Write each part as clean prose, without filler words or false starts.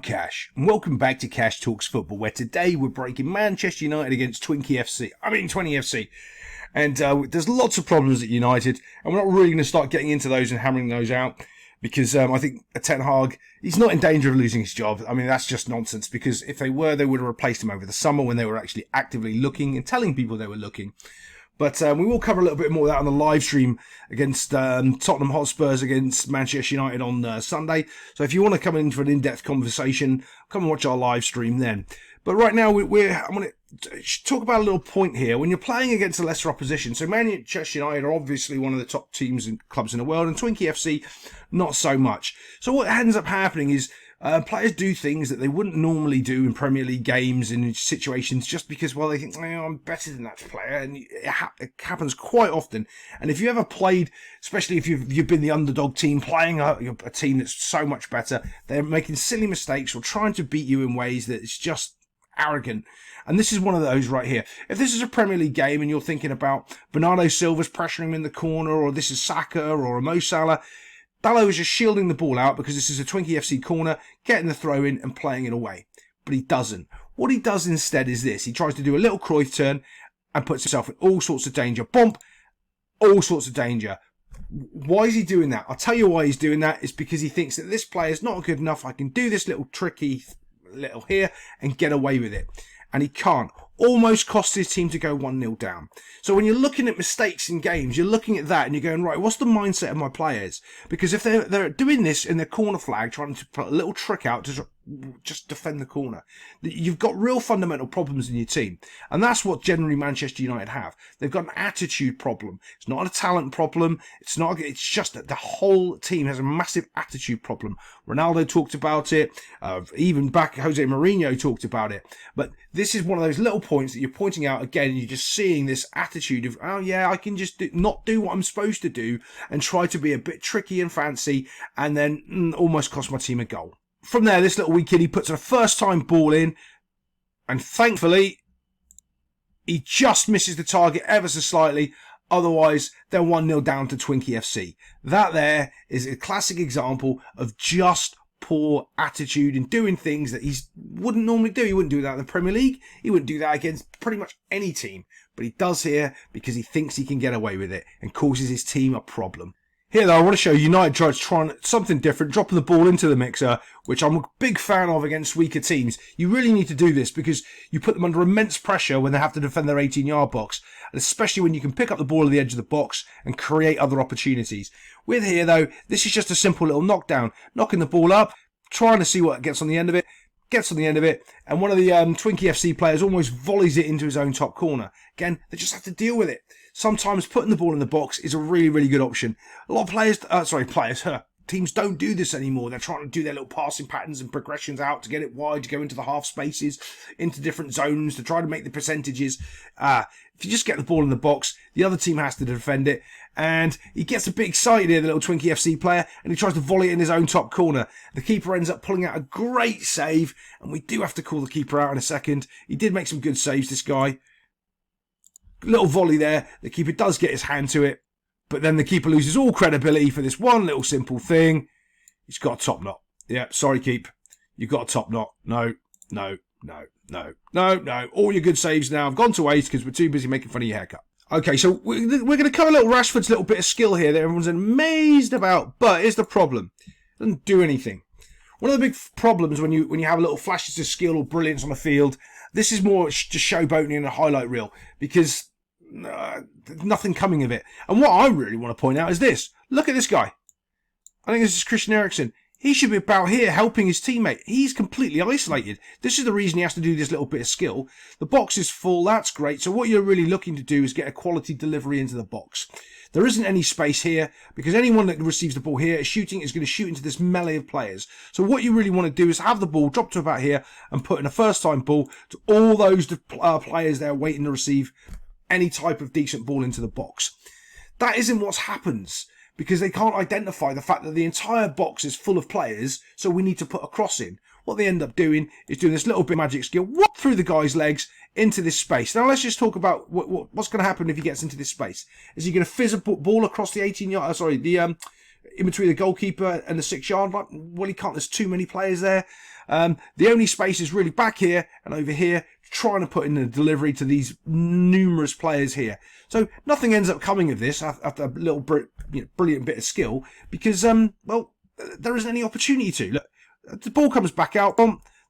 Cash, and welcome back to Cash Talks Football, where today we're breaking Manchester United against Twente FC. And there's lots of problems at United, and we're not really going to start getting into those and hammering those out, because I think Ten Hag, he's not in danger of losing his job. I mean, that's just nonsense, because if they were, they would have replaced him over the summer when they were actually actively looking and telling people they were looking. But we will cover a little bit more of that on the live stream against Tottenham Hotspurs against Manchester United on Sunday. So if you want to come in for an in-depth conversation, come and watch our live stream then. But right now, I'm going to talk about a little point here. When you're playing against a lesser opposition, so Manchester United are obviously one of the top teams and clubs in the world, and Twente FC, not so much. So what ends up happening is players do things that they wouldn't normally do in Premier League games and in situations just because, well, they think, oh, I'm better than that player. And it happens quite often. And if you ever played, especially if you've been the underdog team playing a team that's so much better, they're making silly mistakes or trying to beat you in ways that it's just arrogant. And this is one of those right here. If this is a Premier League game and you're thinking about Bernardo Silva's pressuring him in the corner, or this is Saka or a Mo Salah, Dalot is just shielding the ball out because this is a Twente FC corner, getting the throw in and playing it away. But he doesn't. What he does instead is this. He tries to do a little Cruyff turn and puts himself in all sorts of danger. Bump, all sorts of danger. Why is he doing that? I'll tell you why he's doing that. It's because he thinks that this player is not good enough. I can do this little tricky little here and get away with it. And he can't. Almost cost his team to go 1-0 down. So when you're looking at mistakes in games, you're looking at that and you're going, right, what's the mindset of my players? Because if they're doing this in their corner flag, trying to put a little trick out to just defend the corner, you've got real fundamental problems in your team. And that's what generally Manchester United have. They've got an attitude problem. It's not a talent problem. It's just that the whole team has a massive attitude problem. Ronaldo talked about it. Even back Jose Mourinho talked about it. But this is one of those little points that you're pointing out again. You're just seeing this attitude of, oh yeah, I can just not do what I'm supposed to do and try to be a bit tricky and fancy, and then almost cost my team a goal. From there, this little wee kid, he puts a first-time ball in, and thankfully, he just misses the target ever so slightly. Otherwise, they're 1-0 down to Twente FC. That there is a classic example of just poor attitude and doing things that he wouldn't normally do. He wouldn't do that in the Premier League. He wouldn't do that against pretty much any team. But he does here because he thinks he can get away with it and causes his team a problem. Here, though, I want to show United trying something different, dropping the ball into the mixer, which I'm a big fan of against weaker teams. You really need to do this because you put them under immense pressure when they have to defend their 18-yard box, and especially when you can pick up the ball at the edge of the box and create other opportunities. With here, though, this is just a simple little knockdown, knocking the ball up, trying to see what gets on the end of it, and one of the Twente FC players almost volleys it into his own top corner. Again, they just have to deal with it. Sometimes putting the ball in the box is a really, really good option. A lot of teams don't do this anymore. They're trying to do their little passing patterns and progressions out to get it wide, to go into the half spaces, into different zones, to try to make the percentages. If you just get the ball in the box, the other team has to defend it. And he gets a bit excited here, the little Twente FC player, and he tries to volley it in his own top corner. The keeper ends up pulling out a great save, and we do have to call the keeper out in a second. He did make some good saves, this guy. Little volley there. The keeper does get his hand to it, but then the keeper loses all credibility for this one little simple thing. He's got a top knot. Yeah, sorry, keep. You've got a top knot. No. All your good saves now have gone to waste because we're too busy making fun of your haircut. Okay, so we're going to cover little Rashford's little bit of skill here that everyone's amazed about, but here's the problem. It doesn't do anything. One of the big problems when you have little flashes of skill or brilliance on the field, this is more just showboating in a highlight reel because there's nothing coming of it. And what I really want to point out is this. Look at this guy. I think this is Christian Eriksen. He should be about here helping his teammate. He's completely isolated. This is the reason he has to do this little bit of skill. The box is full. That's great. So what you're really looking to do is get a quality delivery into the box. There isn't any space here because anyone that receives the ball here is going to shoot into this melee of players. So what you really want to do is have the ball drop to about here and put in a first-time ball to all those players there waiting to receive any type of decent ball into the box. That isn't what happens, because they can't identify the fact that the entire box is full of players, so we need to put a cross in. What they end up doing is doing this little bit of magic skill, whoop, through the guy's legs into this space. Now let's just talk about what's going to happen if he gets into this space. Is he going to fizz a ball across the 18-yard, in between the goalkeeper and the 6-yard line? Well, he can't. There's too many players there. The only space is really back here and over here, trying to put in a delivery to these numerous players here. So nothing ends up coming of this after a little brilliant bit of skill, because, well, there isn't any opportunity to. Look, the ball comes back out,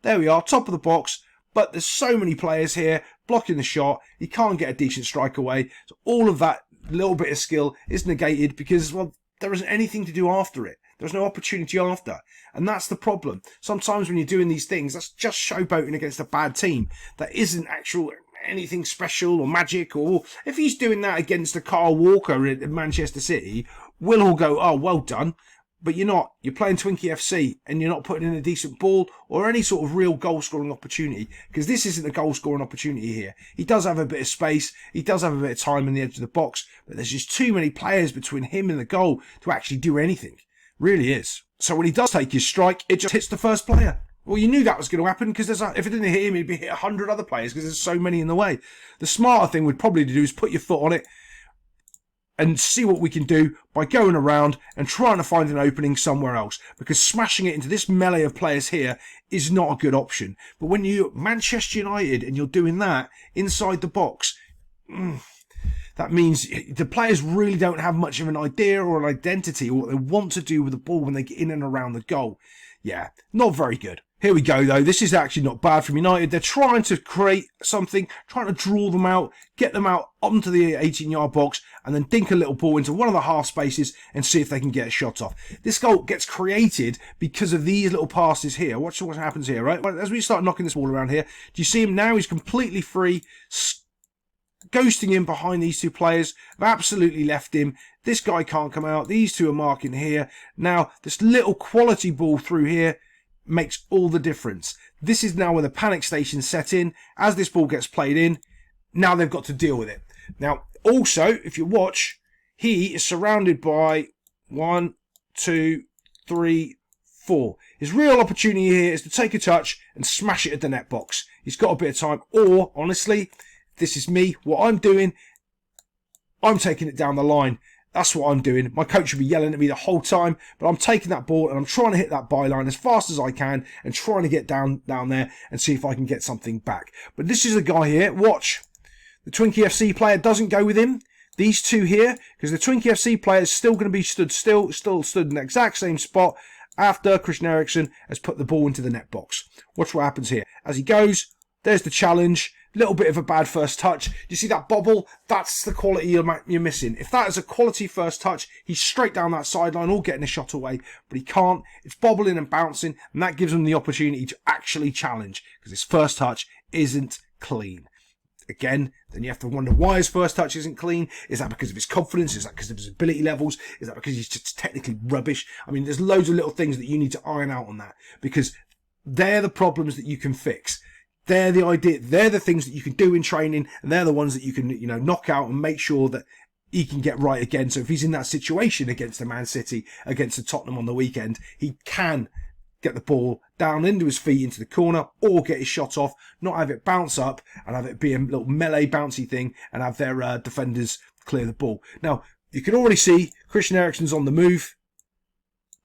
there we are, top of the box, but there's so many players here blocking the shot, he can't get a decent strike away, so all of that little bit of skill is negated because, well, there isn't anything to do after it. There's no opportunity after. And that's the problem. Sometimes when you're doing these things, that's just showboating against a bad team. That isn't actual anything special or magic. Or if he's doing that against a Kyle Walker at Manchester City, we'll all go, oh, well done. But you're not. You're playing Twente FC and you're not putting in a decent ball or any sort of real goal-scoring opportunity, because this isn't a goal-scoring opportunity here. He does have a bit of space. He does have a bit of time in the edge of the box, but there's just too many players between him and the goal to actually do anything. Really is. So when he does take his strike, it just hits the first player. Well, you knew that was going to happen, because if it didn't hit him, it'd be hit 100 other players, because there's so many in the way. The smarter thing would probably do is put your foot on it and see what we can do by going around and trying to find an opening somewhere else, because smashing it into this melee of players here is not a good option. But when you're Manchester United and you're doing that inside the box, that means the players really don't have much of an idea or an identity or what they want to do with the ball when they get in and around the goal. Yeah, not very good. Here we go, though. This is actually not bad from United. They're trying to create something, trying to draw them out, get them out onto the 18-yard box, and then dink a little ball into one of the half spaces and see if they can get a shot off. This goal gets created because of these little passes here. Watch what happens here, right? As we start knocking this ball around here, do you see him now? He's completely free, ghosting in behind these two players. I've absolutely left him. This guy can't come out. These two are marking here. Now, this little quality ball through here makes all the difference. This is now where the panic station set in. As this ball gets played in, now they've got to deal with it. Now, also, if you watch, he is surrounded by 1, 2, 3, 4. His real opportunity here is to take a touch and smash it at the net box. He's got a bit of time. Or, honestly, this is me. What I'm doing, I'm taking it down the line. That's what I'm doing. My coach will be yelling at me the whole time, but I'm taking that ball and I'm trying to hit that byline as fast as I can and trying to get down there and see if I can get something back. But this is a guy here. Watch. The Twente FC player doesn't go with him. These two here, because the Twente FC player is still going to be stood in the exact same spot after Christian Eriksen has put the ball into the net box. Watch what happens here. As he goes, there's the challenge. Little bit of a bad first touch. Do you see that bobble? That's the quality you're missing. If that is a quality first touch, he's straight down that sideline or getting a shot away, but he can't. It's bobbling and bouncing, and that gives him the opportunity to actually challenge, because his first touch isn't clean. Again, then you have to wonder why his first touch isn't clean. Is that because of his confidence? Is that because of his ability levels? Is that because he's just technically rubbish? I mean, there's loads of little things that you need to iron out on that, because they're the problems that you can fix. They're the idea. They're the things that you can do in training, and they're the ones that you can, knock out and make sure that he can get right again. So if he's in that situation against the Man City, against the Tottenham on the weekend, he can get the ball down into his feet into the corner or get his shot off, not have it bounce up and have it be a little melee bouncy thing and have their defenders clear the ball. Now, you can already see Christian Eriksen's on the move.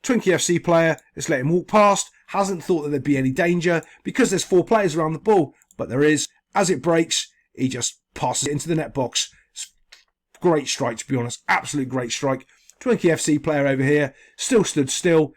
Twente FC player, let's let him walk past. Hasn't thought that there'd be any danger because there's 4 players around the ball, but there is. As it breaks, he just passes it into the net box. Great strike, to be honest. Absolute great strike. Twente FC player over here, still stood still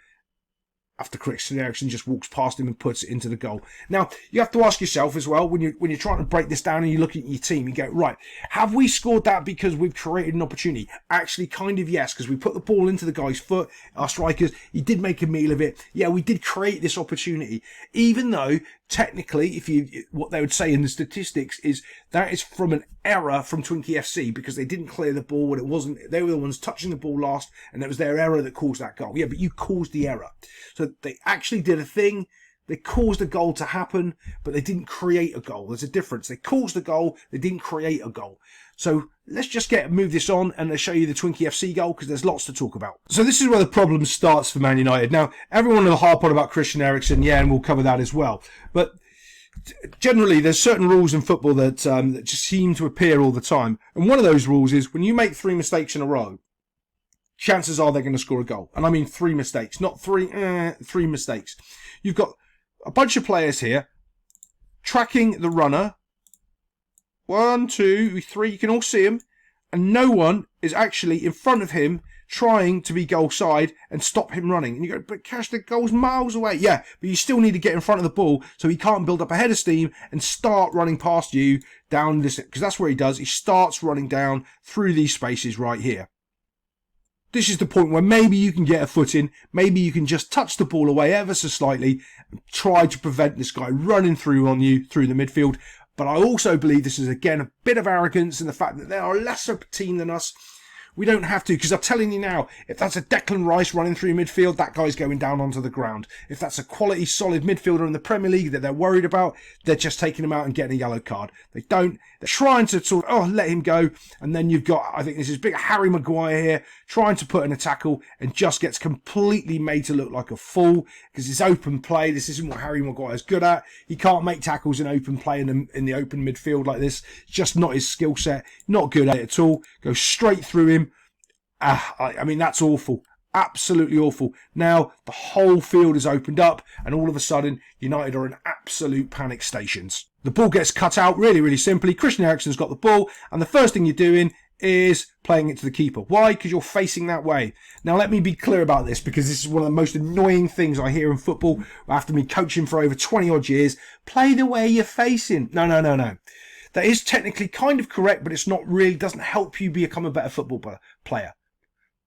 after Christian Eriksen just walks past him and puts it into the goal. Now, you have to ask yourself as well, when you're trying to break this down and you're looking at your team, you go, right, have we scored that because we've created an opportunity? Actually, kind of yes, because we put the ball into the guy's foot, our strikers, he did make a meal of it. Yeah, we did create this opportunity, even though technically, what they would say in the statistics is that is from an error from Twente FC, because they didn't clear the ball when it wasn't, they were the ones touching the ball last, and it was their error that caused that goal. Yeah, but you caused the error. So they actually did a thing. They caused a goal to happen, but they didn't create a goal. There's a difference. They caused a goal, they didn't create a goal. So let's just move this on and I'll show you the Twente FC goal, because there's lots to talk about. So this is where the problem starts for Man United. Now, everyone will harp on about Christian Eriksen, yeah, and we'll cover that as well. But generally, there's certain rules in football that just seem to appear all the time. And one of those rules is when you make 3 mistakes in a row, chances are they're going to score a goal. And I mean 3 mistakes, not 3 mistakes. You've got a bunch of players here tracking the runner. 1, 2, 3, you can all see him. And no one is actually in front of him trying to be goal side and stop him running. And you go, but Cash, the goal's miles away. Yeah, but you still need to get in front of the ball so he can't build up a head of steam and start running past you down this, because that's where he does. He starts running down through these spaces right here. This is the point where maybe you can get a foot in, maybe you can just touch the ball away ever so slightly and try to prevent this guy running through on you through the midfield. But I also believe this is, again, a bit of arrogance in the fact that they are a lesser team than us. We don't have to, because I'm telling you now, if that's a Declan Rice running through midfield, that guy's going down onto the ground. If that's a quality, solid midfielder in the Premier League that they're worried about, they're just taking him out and getting a yellow card. They don't. They're trying to sort of, let him go. And then you've got, I think this is big Harry Maguire here, trying to put in a tackle and just gets completely made to look like a fool because it's open play. This isn't what Harry Maguire's good at. He can't make tackles in open play in the open midfield like this. It's just not his skill set. Not good at it at all. Goes straight through him. I mean, that's awful. Absolutely awful. Now, the whole field is opened up, and all of a sudden, United are in absolute panic stations. The ball gets cut out really, really simply. Christian Eriksen's got the ball, and the first thing you're doing is playing it to the keeper. Why? Because you're facing that way. Now, let me be clear about this, because this is one of the most annoying things I hear in football after me coaching for over 20-odd years. Play the way you're facing. No. That is technically kind of correct, but it's not really, doesn't help you become a better football player.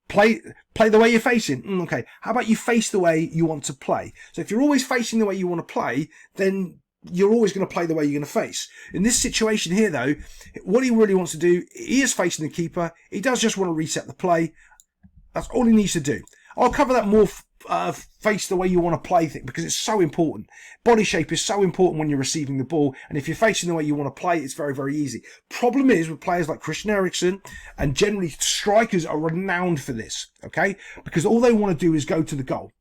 Play the way you're facing. Okay. How about you face the way you want to play? So if you're always facing the way you want to play, then you're always going to play the way you're going to face. In this situation here, though, what he really wants to do, he is facing the keeper. He does just want to reset the play. That's all he needs to do. I'll cover that more face the way you want to play thing because it's so important. Body shape is so important when you're receiving the ball, and if you're facing the way you want to play, it's very, very easy. Problem is with players like Christian Eriksen, and generally strikers are renowned for this, okay? Because all they want to do is go to the goal.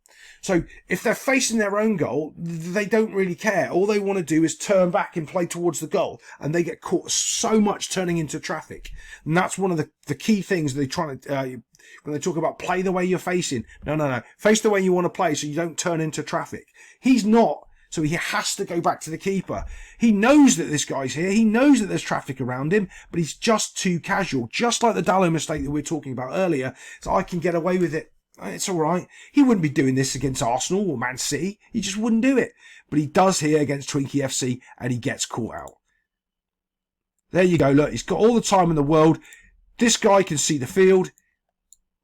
So if they're facing their own goal, they don't really care. All they want to do is turn back and play towards the goal, and they get caught so much turning into traffic. And that's one of the key things they try to when they talk about play the way you're facing. No. Face the way you want to play so you don't turn into traffic. He's not. So he has to go back to the keeper. He knows that this guy's here. He knows that there's traffic around him, but he's just too casual. Just like the Dalot mistake that we were talking about earlier. So I can get away with it. It's all right. He wouldn't be doing this against Arsenal or Man City. He just wouldn't do it. But he does here against Twente FC, and he gets caught out. There you go. Look, he's got all the time in the world. This guy can see the field.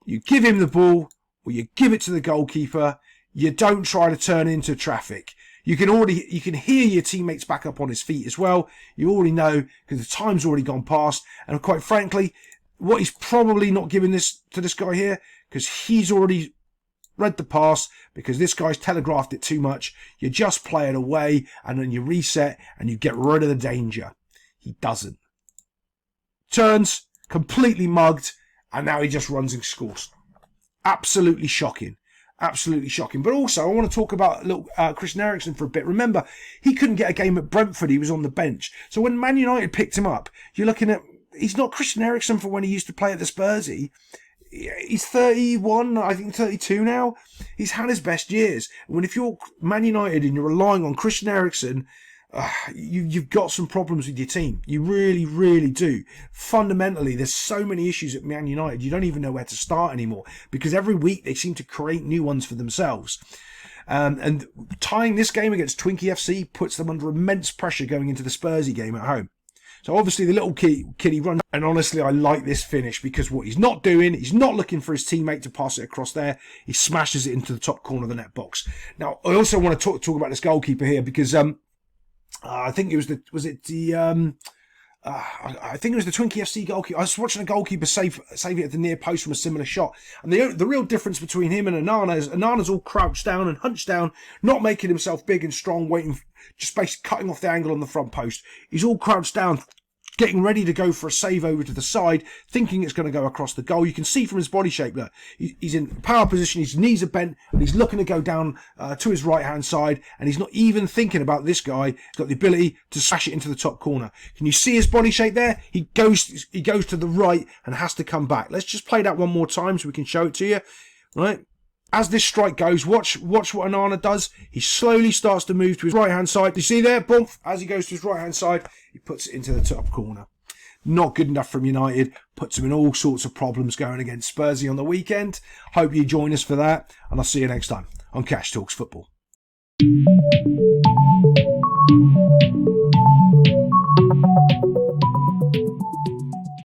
You give him the ball, or you give it to the goalkeeper. You don't try to turn into traffic. You can hear your teammates back up on his feet as well. You already know because the time's already gone past. And quite frankly, what he's probably not giving this to this guy here because he's already read the pass because this guy's telegraphed it too much. You just play it away and then you reset and you get rid of the danger. He doesn't. Turns, completely mugged, and now he just runs and scores. Absolutely shocking. Absolutely shocking. But also, I want to talk about Christian Eriksen for a bit. Remember, he couldn't get a game at Brentford. He was on the bench. So when Man United picked him up, you're looking at, he's not Christian Eriksen for when he used to play at the Spurs. He's 31, I think 32 now. He's had his best years. When if you're Man United and you're relying on Christian Eriksen, you've got some problems with your team. You really, really do. Fundamentally, there's so many issues at Man United, you don't even know where to start anymore because every week they seem to create new ones for themselves. And tying this game against Twente FC puts them under immense pressure going into the Spursy game at home. So obviously the little kiddie runs, and honestly I like this finish because what he's not doing, he's not looking for his teammate to pass it across there. He smashes it into the top corner of the net box. Now I also want to talk about this goalkeeper here because I think it was I think it was the Twente FC goalkeeper. I was watching a goalkeeper save it at the near post from a similar shot. And the real difference between him and Onana is Onana's all crouched down and hunched down, not making himself big and strong, waiting, just basically cutting off the angle on the front post. He's all crouched down, getting ready to go for a save over to the side, thinking it's going to go across the goal. You can see from his body shape that he's in power position, his knees are bent, and he's looking to go down to his right-hand side, and he's not even thinking about this guy. He's got the ability to smash it into the top corner. Can you see his body shape there? He goes to the right and has to come back. Let's just play that one more time so we can show it to you. Right? as this strike goes, watch what Onana does. He slowly starts to move to his right-hand side. You see there? Boom. As he goes to his right-hand side, he puts it into the top corner. Not good enough from United. Puts him in all sorts of problems going against Spursy on the weekend. Hope you join us for that. And I'll see you next time on Cash Talks Football.